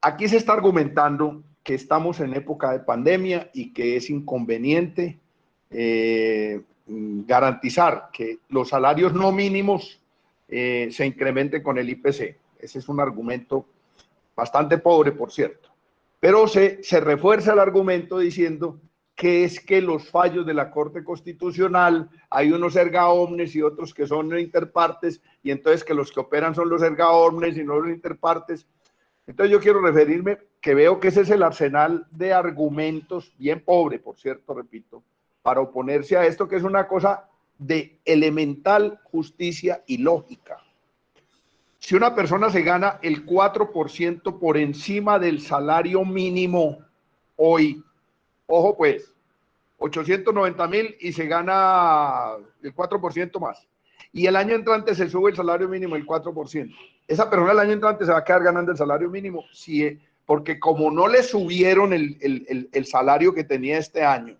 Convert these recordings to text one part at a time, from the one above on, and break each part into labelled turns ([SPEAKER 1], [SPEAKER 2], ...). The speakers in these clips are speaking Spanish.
[SPEAKER 1] Aquí se está argumentando que estamos en época de pandemia y que es inconveniente garantizar que los salarios no mínimos se incrementen con el IPC. Ese es un argumento bastante pobre, por cierto. Pero se refuerza el argumento diciendo que es que los fallos de la Corte Constitucional, hay unos erga omnes y otros que son interpartes, y entonces que los que operan son los erga omnes y no los interpartes. Entonces yo quiero referirme, que veo que ese es el arsenal de argumentos, bien pobre, por cierto, repito, para oponerse a esto, que es una cosa de elemental justicia y lógica. Si una persona se gana el 4% por encima del salario mínimo hoy, ojo pues, 890.000 y se gana el 4% más, y el año entrante se sube el salario mínimo el 4%, esa persona el año entrante se va a quedar ganando el salario mínimo, sí, porque como no le subieron el salario que tenía este año,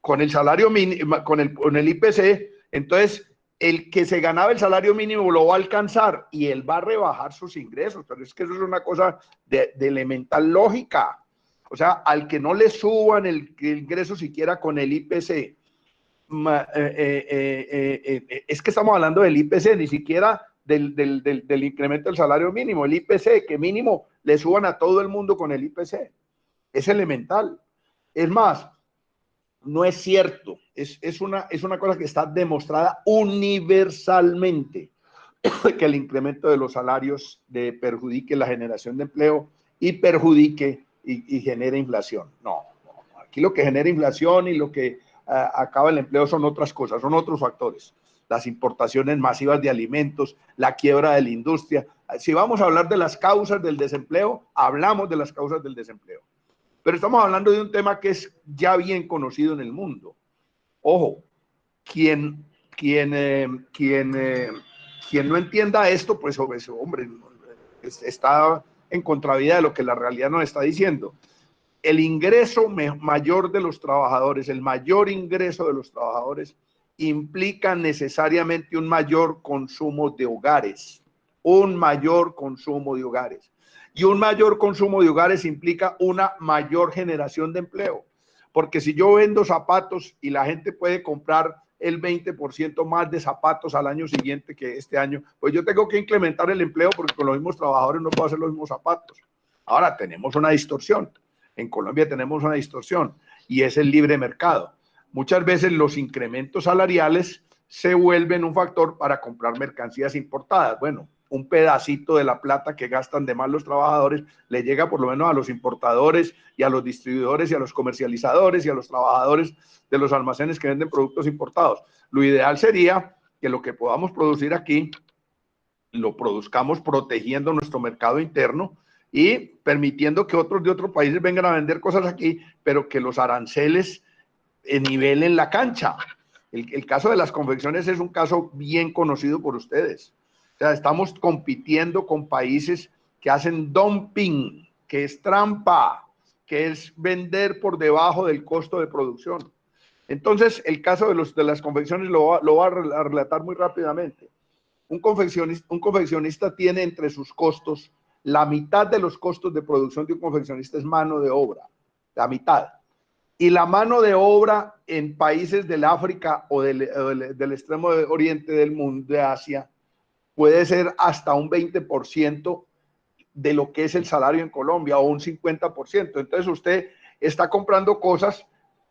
[SPEAKER 1] con el salario mínimo, con el IPC, entonces el que se ganaba el salario mínimo lo va a alcanzar y él va a rebajar sus ingresos, pero es que eso es una cosa de elemental lógica. O sea, al que no le suban el ingreso siquiera con el IPC, es que estamos hablando del IPC, ni siquiera del incremento del salario mínimo, el IPC, que mínimo le suban a todo el mundo con el IPC. Es elemental. Es más, no es cierto, es una cosa que está demostrada universalmente, que el incremento de los salarios perjudique la generación de empleo y perjudique y genera inflación. No, aquí lo que genera inflación y lo que acaba el empleo son otras cosas, son otros factores. Las importaciones masivas de alimentos, la quiebra de la industria. Si vamos a hablar de las causas del desempleo, hablamos de las causas del desempleo. Pero estamos hablando de un tema que es ya bien conocido en el mundo. Ojo, quien no entienda esto, pues hombre, está en contravía de lo que la realidad nos está diciendo. El ingreso mayor de los trabajadores, el mayor ingreso de los trabajadores, implica necesariamente un mayor consumo de hogares, un mayor consumo de hogares. Y un mayor consumo de hogares implica una mayor generación de empleo. Porque si yo vendo zapatos y la gente puede comprar el 20% más de zapatos al año siguiente que este año, pues yo tengo que incrementar el empleo porque con los mismos trabajadores no puedo hacer los mismos zapatos. Ahora tenemos una distorsión. En Colombia tenemos una distorsión y es el libre mercado. Muchas veces los incrementos salariales se vuelven un factor para comprar mercancías importadas. Bueno, un pedacito de la plata que gastan de más los trabajadores le llega por lo menos a los importadores y a los distribuidores y a los comercializadores y a los trabajadores de los almacenes que venden productos importados. Lo ideal sería que lo que podamos producir aquí lo produzcamos protegiendo nuestro mercado interno y permitiendo que otros de otros países vengan a vender cosas aquí, pero que los aranceles nivelen la cancha. El caso de las confecciones es un caso bien conocido por ustedes. O sea, estamos compitiendo con países que hacen dumping, que es trampa, que es vender por debajo del costo de producción. Entonces, el caso de las confecciones lo va a relatar muy rápidamente. Un confeccionista tiene entre sus costos, la mitad de los costos de producción de un confeccionista es mano de obra, la mitad. Y la mano de obra en países del África o del extremo oriente del mundo, de Asia, puede ser hasta un 20% de lo que es el salario en Colombia o un 50%. Entonces usted está comprando cosas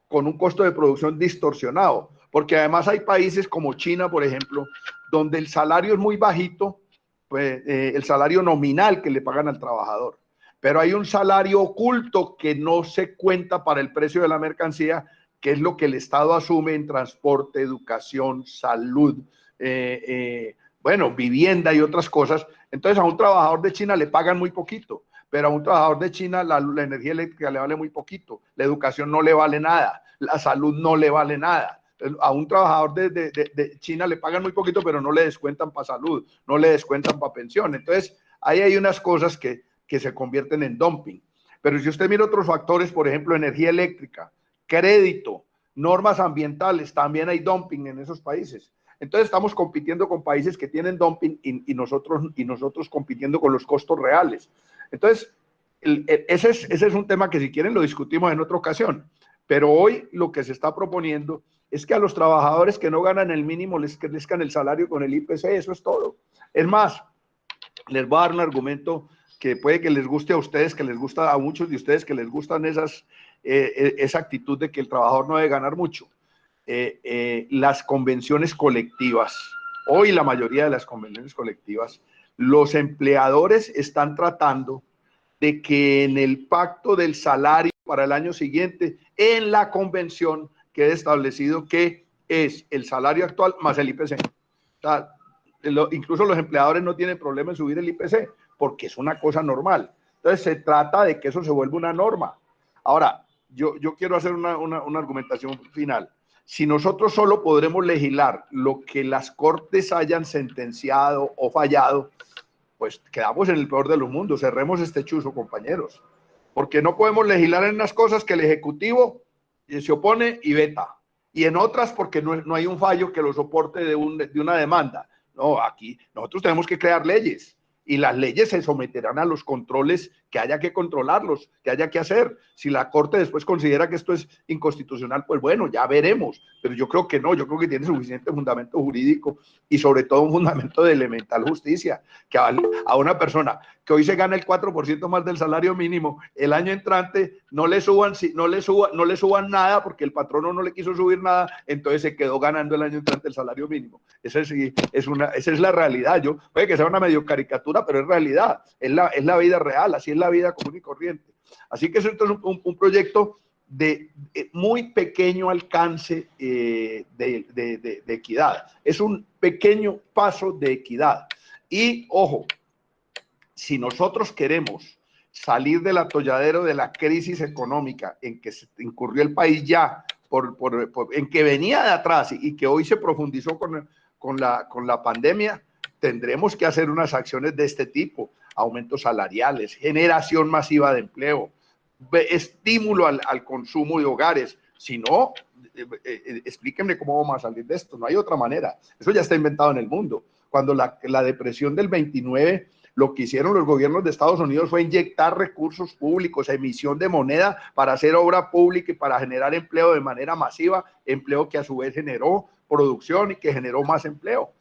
[SPEAKER 1] con un costo de producción distorsionado, porque además hay países como China, por ejemplo, donde el salario es muy bajito, pues, el salario nominal que le pagan al trabajador, pero hay un salario oculto que no se cuenta para el precio de la mercancía, que es lo que el Estado asume en transporte, educación, salud, bueno, vivienda y otras cosas. Entonces a un trabajador de China le pagan muy poquito, pero a un trabajador de China la energía eléctrica le vale muy poquito, la educación no le vale nada, la salud no le vale nada. A un trabajador de China le pagan muy poquito, pero no le descuentan para salud, no le descuentan para pensión. Entonces ahí hay unas cosas que se convierten en dumping. Pero si usted mira otros factores, por ejemplo, energía eléctrica, crédito, normas ambientales, también hay dumping en esos países. Entonces estamos compitiendo con países que tienen dumping y nosotros compitiendo con los costos reales. Entonces, ese es un tema que si quieren lo discutimos en otra ocasión, pero hoy lo que se está proponiendo es que a los trabajadores que no ganan el mínimo les crezcan el salario con el IPC, eso es todo. Es más, les voy a dar un argumento que puede que les guste a ustedes, que les gusta a muchos de ustedes, que les gustan esa actitud de que el trabajador no debe ganar mucho. Las convenciones colectivas, hoy la mayoría de las convenciones colectivas, los empleadores están tratando de que en el pacto del salario para el año siguiente, en la convención quede establecido que es el salario actual más el IPC. O sea, incluso los empleadores no tienen problema en subir el IPC, porque es una cosa normal. Entonces se trata de que eso se vuelva una norma. Ahora, yo quiero hacer una argumentación final. Si nosotros solo podremos legislar lo que las cortes hayan sentenciado o fallado, pues quedamos en el peor de los mundos. Cerremos este chuzo, compañeros. Porque no podemos legislar en unas cosas que el Ejecutivo se opone y veta. Y en otras porque no hay un fallo que lo soporte de una demanda. No, aquí nosotros tenemos que crear leyes. Y las leyes se someterán a los controles que haya que controlarlos, que haya que hacer. Si la Corte después considera que esto es inconstitucional, pues bueno, ya veremos. Pero yo creo que no, yo creo que tiene suficiente fundamento jurídico y sobre todo un fundamento de elemental justicia, que a una persona que hoy se gana el 4% más del salario mínimo, el año entrante no le suban nada porque el patrono no le quiso subir nada, entonces se quedó ganando el año entrante el salario mínimo. Esa es la realidad. Puede que sea una medio caricatura, pero es realidad, es la vida real, así es la vida común y corriente. Así que esto es un proyecto de muy pequeño alcance de equidad. Es un pequeño paso de equidad. Y ojo, si nosotros queremos salir del atolladero de la crisis económica en que se incurrió el país ya, en que venía de atrás y que hoy se profundizó con la pandemia, tendremos que hacer unas acciones de este tipo: aumentos salariales, generación masiva de empleo, estímulo al consumo de hogares. Si no, explíquenme cómo vamos a salir de esto. No hay otra manera. Eso ya está inventado en el mundo. Cuando la depresión del 29, lo que hicieron los gobiernos de Estados Unidos fue inyectar recursos públicos, emisión de moneda para hacer obra pública y para generar empleo de manera masiva, empleo que a su vez generó producción y que generó más empleo.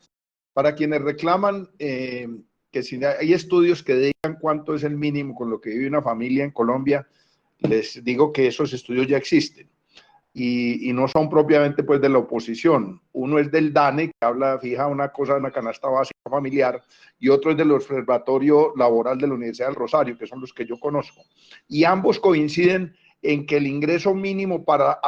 [SPEAKER 1] Para quienes reclaman que si hay estudios que digan cuánto es el mínimo con lo que vive una familia en Colombia, les digo que esos estudios ya existen y no son propiamente pues de la oposición. Uno es del DANE, que fija una cosa, una canasta básica familiar, y otro es del Observatorio Laboral de la Universidad del Rosario, que son los que yo conozco. Y ambos coinciden en que el ingreso mínimo para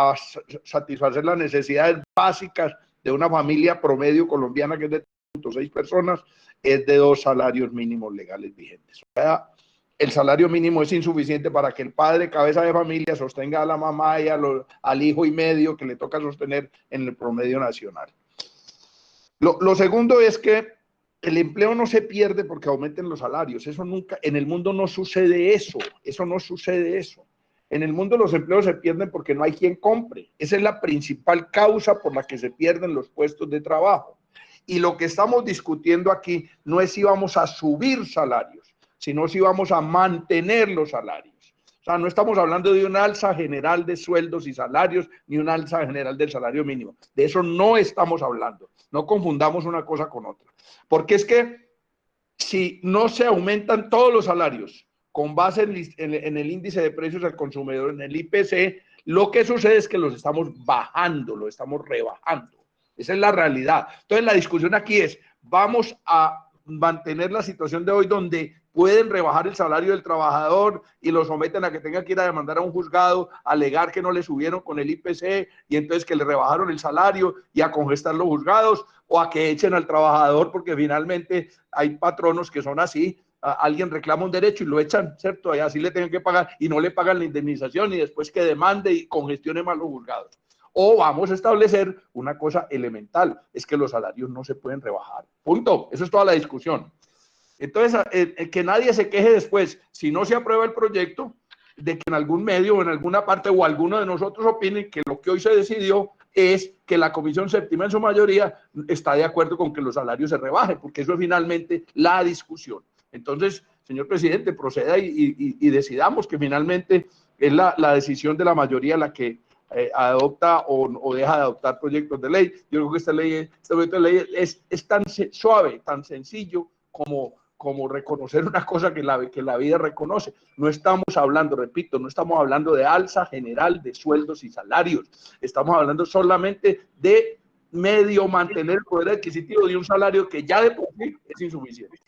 [SPEAKER 1] satisfacer las necesidades básicas de una familia promedio colombiana, que es de 6 personas, es de 2 salarios mínimos legales vigentes. O sea, el salario mínimo es insuficiente para que el padre, cabeza de familia, sostenga a la mamá y al hijo y medio que le toca sostener en el promedio nacional. Lo segundo es que el empleo no se pierde porque aumenten los salarios. Eso nunca, en el mundo no sucede eso. En el mundo los empleos se pierden porque no hay quien compre. Esa es la principal causa por la que se pierden los puestos de trabajo. Y lo que estamos discutiendo aquí no es si vamos a subir salarios, sino si vamos a mantener los salarios. O sea, no estamos hablando de un alza general de sueldos y salarios, ni un alza general del salario mínimo. De eso no estamos hablando. No confundamos una cosa con otra. Porque es que si no se aumentan todos los salarios con base en el índice de precios al consumidor, en el IPC, lo que sucede es que los estamos bajando, los estamos rebajando. Esa es la realidad. Entonces la discusión aquí es, vamos a mantener la situación de hoy donde pueden rebajar el salario del trabajador y lo someten a que tenga que ir a demandar a un juzgado, alegar que no le subieron con el IPC y entonces que le rebajaron el salario y a congestar los juzgados, o a que echen al trabajador porque finalmente hay patronos que son así. Alguien reclama un derecho y lo echan, ¿cierto? Y así le tienen que pagar y no le pagan la indemnización y después que demande y congestione más los juzgados. O vamos a establecer una cosa elemental, es que los salarios no se pueden rebajar. Punto. Eso es toda la discusión. Entonces, que nadie se queje después, si no se aprueba el proyecto, de que en algún medio o en alguna parte o alguno de nosotros opine que lo que hoy se decidió es que la Comisión Séptima en su mayoría está de acuerdo con que los salarios se rebajen, porque eso es finalmente la discusión. Entonces, señor presidente, proceda y decidamos, que finalmente es la decisión de la mayoría la que adopta o deja de adoptar proyectos de ley. Yo creo que este proyecto de ley es tan suave, tan sencillo como reconocer una cosa que la vida reconoce. No estamos hablando, repito, no estamos hablando de alza general de sueldos y salarios. Estamos hablando solamente de medio mantener el poder adquisitivo de un salario que ya de por sí es insuficiente.